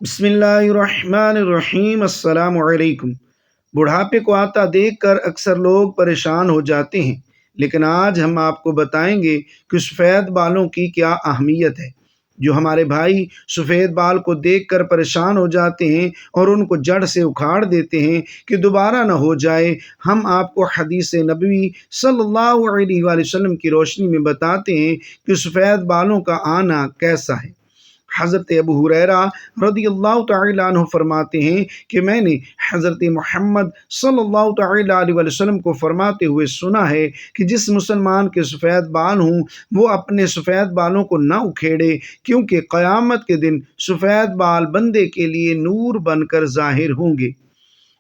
بسم اللہ الرحمن الرحیم۔ السلام علیکم۔ بڑھاپے کو آتا دیکھ کر اکثر لوگ پریشان ہو جاتے ہیں، لیکن آج ہم آپ کو بتائیں گے کہ سفید بالوں کی کیا اہمیت ہے۔ جو ہمارے بھائی سفید بال کو دیکھ کر پریشان ہو جاتے ہیں اور ان کو جڑ سے اکھاڑ دیتے ہیں کہ دوبارہ نہ ہو جائے، ہم آپ کو حدیث نبوی صلی اللہ علیہ وآلہ وسلم کی روشنی میں بتاتے ہیں کہ سفید بالوں کا آنا کیسا ہے۔ حضرت ابو ہریرہ رضی اللہ تعالیٰ عنہ فرماتے ہیں کہ میں نے حضرت محمد صلی اللہ تعالیٰ علیہ وسلم کو فرماتے ہوئے سنا ہے کہ جس مسلمان کے سفید بال ہوں وہ اپنے سفید بالوں کو نہ اکھیڑے، کیونکہ قیامت کے دن سفید بال بندے کے لیے نور بن کر ظاہر ہوں گے۔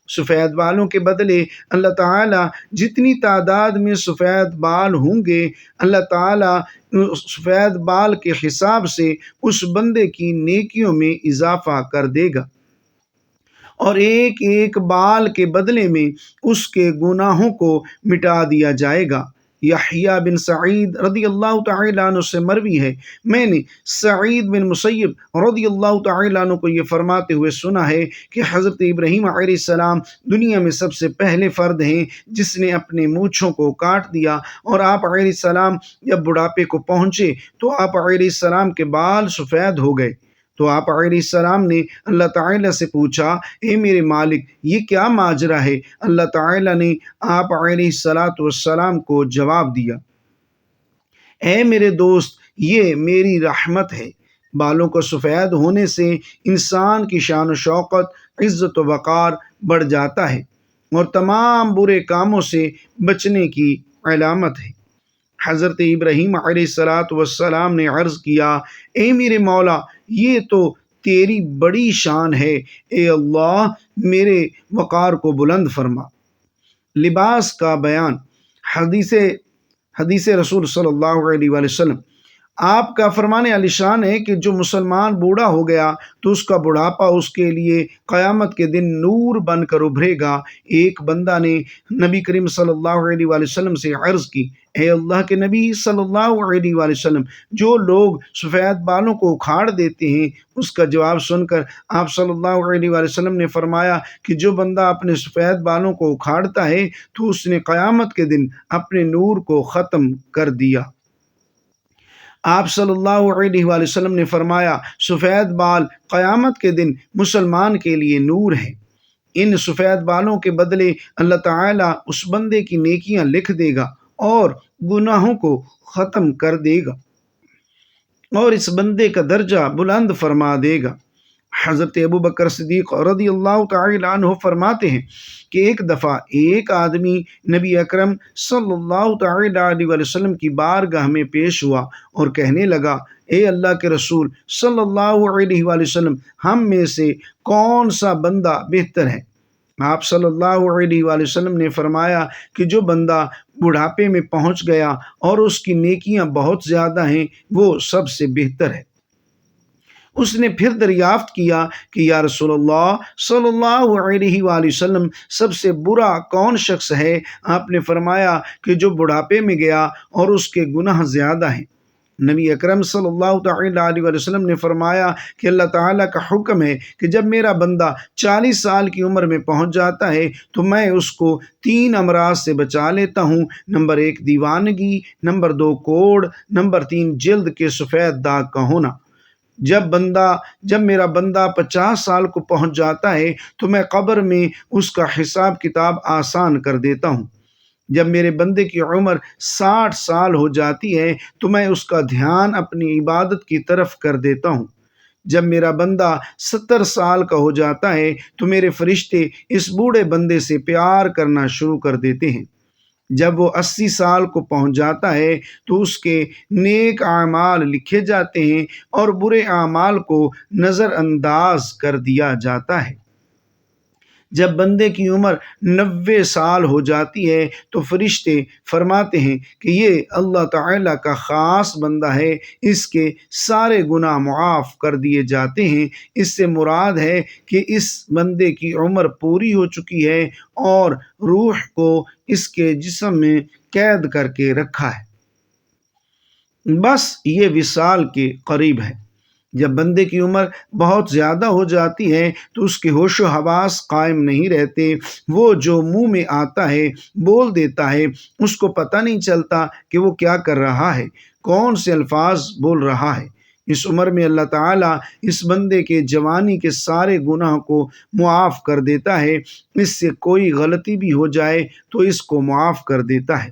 سفید بالوں کے بدلے اللہ تعالیٰ جتنی تعداد میں سفید بال ہوں گے، اللہ تعالیٰ سفید بال کے حساب سے اس بندے کی نیکیوں میں اضافہ کر دے گا، اور ایک ایک بال کے بدلے میں اس کے گناہوں کو مٹا دیا جائے گا۔ یحییٰ بن سعید رضی اللہ تعالیٰ عنہ سے مروی ہے، میں نے سعید بن مسیب رضی اللہ تعالیٰ عنہ کو یہ فرماتے ہوئے سنا ہے کہ حضرت ابراہیم علیہ السلام دنیا میں سب سے پہلے فرد ہیں جس نے اپنے مونچھوں کو کاٹ دیا، اور آپ علیہ السلام جب بڑھاپے کو پہنچے تو آپ علیہ السلام کے بال سفید ہو گئے۔ تو آپ علیہ السلام نے اللہ تعالیٰ سے پوچھا، اے میرے مالک، یہ کیا ماجرا ہے؟ اللہ تعالیٰ نے آپ علیہ السلام کو جواب دیا، اے میرے دوست، یہ میری رحمت ہے۔ بالوں کو سفید ہونے سے انسان کی شان و شوکت، عزت و وقار بڑھ جاتا ہے اور تمام برے کاموں سے بچنے کی علامت ہے۔ حضرت ابراہیم علیہ السلام نے عرض کیا، اے میرے مولا، یہ تو تیری بڑی شان ہے، اے اللہ میرے وقار کو بلند فرما۔ لباس کا بیان۔ حدیث رسول صلی اللہ علیہ وآلہ وسلم، آپ کا فرمان عالی شان ہے کہ جو مسلمان بوڑھا ہو گیا تو اس کا بڑھاپا اس کے لیے قیامت کے دن نور بن کر ابھرے گا۔ ایک بندہ نے نبی کریم صلی اللہ علیہ وآلہ وسلم سے عرض کی، اے اللہ کے نبی صلی اللہ علیہ وآلہ وسلم، جو لوگ سفید بالوں کو اکھاڑ دیتے ہیں، اس کا جواب سن کر آپ صلی اللہ علیہ وآلہ وسلم نے فرمایا کہ جو بندہ اپنے سفید بالوں کو اکھاڑتا ہے تو اس نے قیامت کے دن اپنے نور کو ختم کر دیا۔ آپ صلی اللہ علیہ وآلہ وسلم نے فرمایا، سفید بال قیامت کے دن مسلمان کے لیے نور ہے۔ ان سفید بالوں کے بدلے اللہ تعالیٰ اس بندے کی نیکیاں لکھ دے گا اور گناہوں کو ختم کر دے گا، اور اس بندے کا درجہ بلند فرما دے گا۔ حضرت ابو بکر صدیق رضی اللہ تعالیٰ عنہ فرماتے ہیں کہ ایک دفعہ ایک آدمی نبی اکرم صلی اللہ تعالیٰ علیہ وسلم کی بارگاہ میں پیش ہوا اور کہنے لگا، اے اللہ کے رسول صلی اللہ علیہ وآلہ وسلم، ہم میں سے کون سا بندہ بہتر ہے؟ آپ صلی اللہ علیہ وآلہ وسلم نے فرمایا کہ جو بندہ بڑھاپے میں پہنچ گیا اور اس کی نیکیاں بہت زیادہ ہیں، وہ سب سے بہتر ہے۔ اس نے پھر دریافت کیا کہ یا رسول اللہ صلی اللہ علیہ وآلہ وسلم، سب سے برا کون شخص ہے؟ آپ نے فرمایا کہ جو بڑھاپے میں گیا اور اس کے گناہ زیادہ ہیں۔ نبی اکرم صلی اللہ تعالیٰ علیہ وسلم نے فرمایا کہ اللہ تعالیٰ کا حکم ہے کہ جب میرا بندہ 40 سال کی عمر میں پہنچ جاتا ہے تو میں اس کو 3 امراض سے بچا لیتا ہوں۔ نمبر 1 دیوانگی، نمبر 2 کوڑ، نمبر 3 جلد کے سفید داغ کا ہونا۔ جب میرا بندہ 50 سال کو پہنچ جاتا ہے تو میں قبر میں اس کا حساب کتاب آسان کر دیتا ہوں۔ جب میرے بندے کی عمر 60 سال ہو جاتی ہے تو میں اس کا دھیان اپنی عبادت کی طرف کر دیتا ہوں۔ جب میرا بندہ 70 سال کا ہو جاتا ہے تو میرے فرشتے اس بوڑھے بندے سے پیار کرنا شروع کر دیتے ہیں۔ جب وہ 80 سال کو پہنچ جاتا ہے تو اس کے نیک اعمال لکھے جاتے ہیں اور برے اعمال کو نظر انداز کر دیا جاتا ہے۔ جب بندے کی عمر 90 سال ہو جاتی ہے تو فرشتے فرماتے ہیں کہ یہ اللہ تعالیٰ کا خاص بندہ ہے، اس کے سارے گناہ معاف کر دیے جاتے ہیں۔ اس سے مراد ہے کہ اس بندے کی عمر پوری ہو چکی ہے اور روح کو اس کے جسم میں قید کر کے رکھا ہے، بس یہ وصال کے قریب ہے۔ جب بندے کی عمر بہت زیادہ ہو جاتی ہے تو اس کے ہوش و حواس قائم نہیں رہتے، وہ جو منہ میں آتا ہے بول دیتا ہے، اس کو پتہ نہیں چلتا کہ وہ کیا کر رہا ہے، کون سے الفاظ بول رہا ہے۔ اس عمر میں اللہ تعالیٰ اس بندے کے جوانی کے سارے گناہ کو معاف کر دیتا ہے، اس سے کوئی غلطی بھی ہو جائے تو اس کو معاف کر دیتا ہے،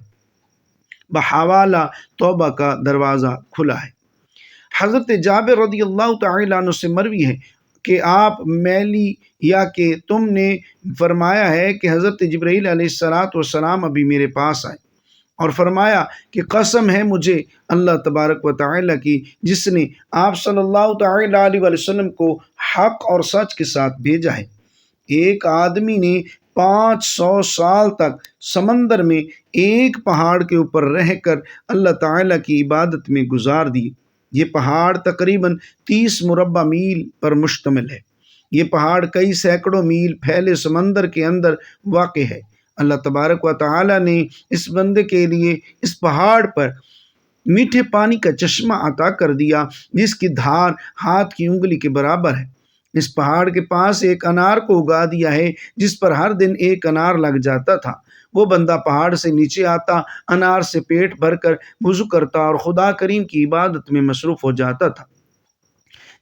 بحوالہ توبہ کا دروازہ کھلا ہے۔ حضرت جابر رضی اللہ تعالیٰ عنہ سے مروی ہے کہ آپ میلی یا کہ تم نے فرمایا ہے کہ حضرت جبرائیل علیہ السلام ابھی میرے پاس آئے اور فرمایا کہ قسم ہے مجھے اللہ تبارک و تعالیٰ کی جس نے آپ صلی اللہ تعالیٰ علیہ وسلم کو حق اور سچ کے ساتھ بھیجا ہے، ایک آدمی نے 500 سال تک سمندر میں ایک پہاڑ کے اوپر رہ کر اللہ تعالیٰ کی عبادت میں گزار دی۔ یہ پہاڑ تقریباً 30 مربع میل پر مشتمل ہے۔ یہ پہاڑ کئی سینکڑوں میل پھیلے سمندر کے اندر واقع ہے۔ اللہ تبارک و تعالیٰ نے اس بندے کے لیے اس پہاڑ پر میٹھے پانی کا چشمہ عطا کر دیا جس کی دھار ہاتھ کی انگلی کے برابر ہے۔ اس پہاڑ کے پاس ایک انار کو اگا دیا ہے جس پر ہر دن ایک انار لگ جاتا تھا۔ وہ بندہ پہاڑ سے نیچے آتا، انار سے پیٹ بھر کر وضو کرتا اور خدا کریم کی عبادت میں مصروف ہو جاتا تھا۔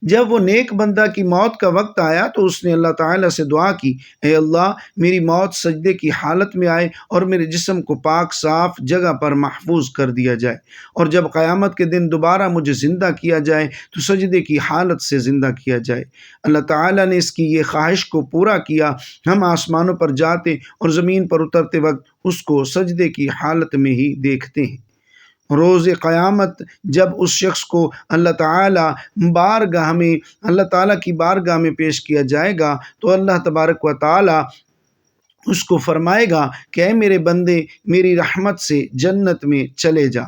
جب وہ نیک بندہ کی موت کا وقت آیا تو اس نے اللہ تعالیٰ سے دعا کی، اے اللہ میری موت سجدے کی حالت میں آئے اور میرے جسم کو پاک صاف جگہ پر محفوظ کر دیا جائے، اور جب قیامت کے دن دوبارہ مجھے زندہ کیا جائے تو سجدے کی حالت سے زندہ کیا جائے۔ اللہ تعالیٰ نے اس کی یہ خواہش کو پورا کیا۔ ہم آسمانوں پر جاتے اور زمین پر اترتے وقت اس کو سجدے کی حالت میں ہی دیکھتے ہیں۔ روز قیامت جب اس شخص کو اللہ تعالیٰ کی بارگاہ میں پیش کیا جائے گا تو اللہ تبارک و تعالیٰ اس کو فرمائے گا کہ اے میرے بندے میری رحمت سے جنت میں چلے جا۔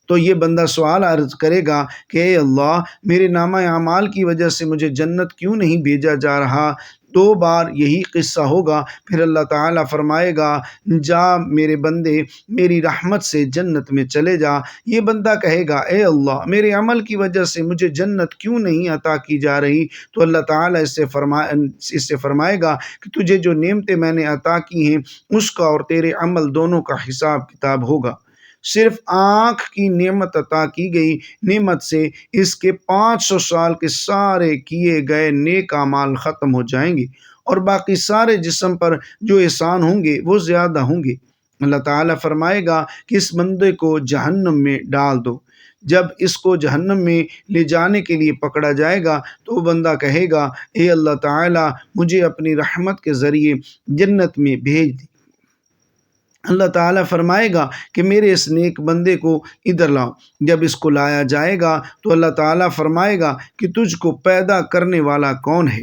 تو یہ بندہ سوال عرض کرے گا کہ اے اللہ میرے نامہ اعمال کی وجہ سے مجھے جنت کیوں نہیں بھیجا جا رہا؟ 2 بار یہی قصہ ہوگا، پھر اللہ تعالیٰ فرمائے گا جا میرے بندے میری رحمت سے جنت میں چلے جا۔ یہ بندہ کہے گا اے اللہ میرے عمل کی وجہ سے مجھے جنت کیوں نہیں عطا کی جا رہی؟ تو اللہ تعالیٰ اس سے فرمائے گا کہ تجھے جو نعمتیں میں نے عطا کی ہیں اس کا اور تیرے عمل دونوں کا حساب کتاب ہوگا۔ صرف آنکھ کی نعمت عطا کی گئی نعمت سے اس کے 500 سال کے سارے کیے گئے نیک اعمال ختم ہو جائیں گے، اور باقی سارے جسم پر جو احسان ہوں گے وہ زیادہ ہوں گے۔ اللہ تعالیٰ فرمائے گا کہ اس بندے کو جہنم میں ڈال دو۔ جب اس کو جہنم میں لے جانے کے لیے پکڑا جائے گا تو وہ بندہ کہے گا اے اللہ تعالیٰ مجھے اپنی رحمت کے ذریعے جنت میں بھیج دی۔ اللہ تعالیٰ فرمائے گا کہ میرے اس نیک بندے کو ادھر لاؤ۔ جب اس کو لایا جائے گا تو اللہ تعالیٰ فرمائے گا کہ تجھ کو پیدا کرنے والا کون ہے؟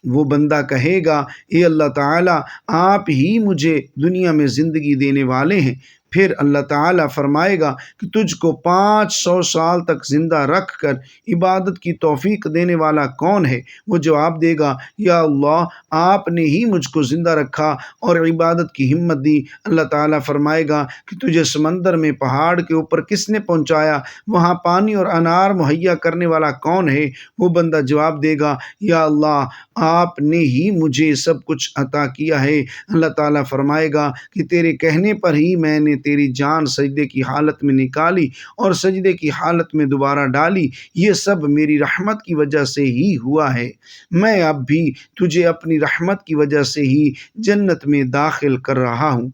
وہ بندہ کہے گا اے اللہ تعالیٰ آپ ہی مجھے دنیا میں زندگی دینے والے ہیں۔ پھر اللہ تعالیٰ فرمائے گا کہ تجھ کو 500 سال تک زندہ رکھ کر عبادت کی توفیق دینے والا کون ہے؟ وہ جواب دے گا یا اللہ آپ نے ہی مجھ کو زندہ رکھا اور عبادت کی ہمت دی۔ اللہ تعالیٰ فرمائے گا کہ تجھے سمندر میں پہاڑ کے اوپر کس نے پہنچایا؟ وہاں پانی اور انار مہیا کرنے والا کون ہے؟ وہ بندہ جواب دے گا یا اللہ آپ نے ہی مجھے سب کچھ عطا کیا ہے۔ اللہ تعالیٰ فرمائے گا کہ تیرے کہنے پر ہی میں نے تیری جان سجدے کی حالت میں نکالی اور سجدے کی حالت میں دوبارہ ڈالی، یہ سب میری رحمت کی وجہ سے ہی ہوا ہے۔ میں اب بھی تجھے اپنی رحمت کی وجہ سے ہی جنت میں داخل کر رہا ہوں۔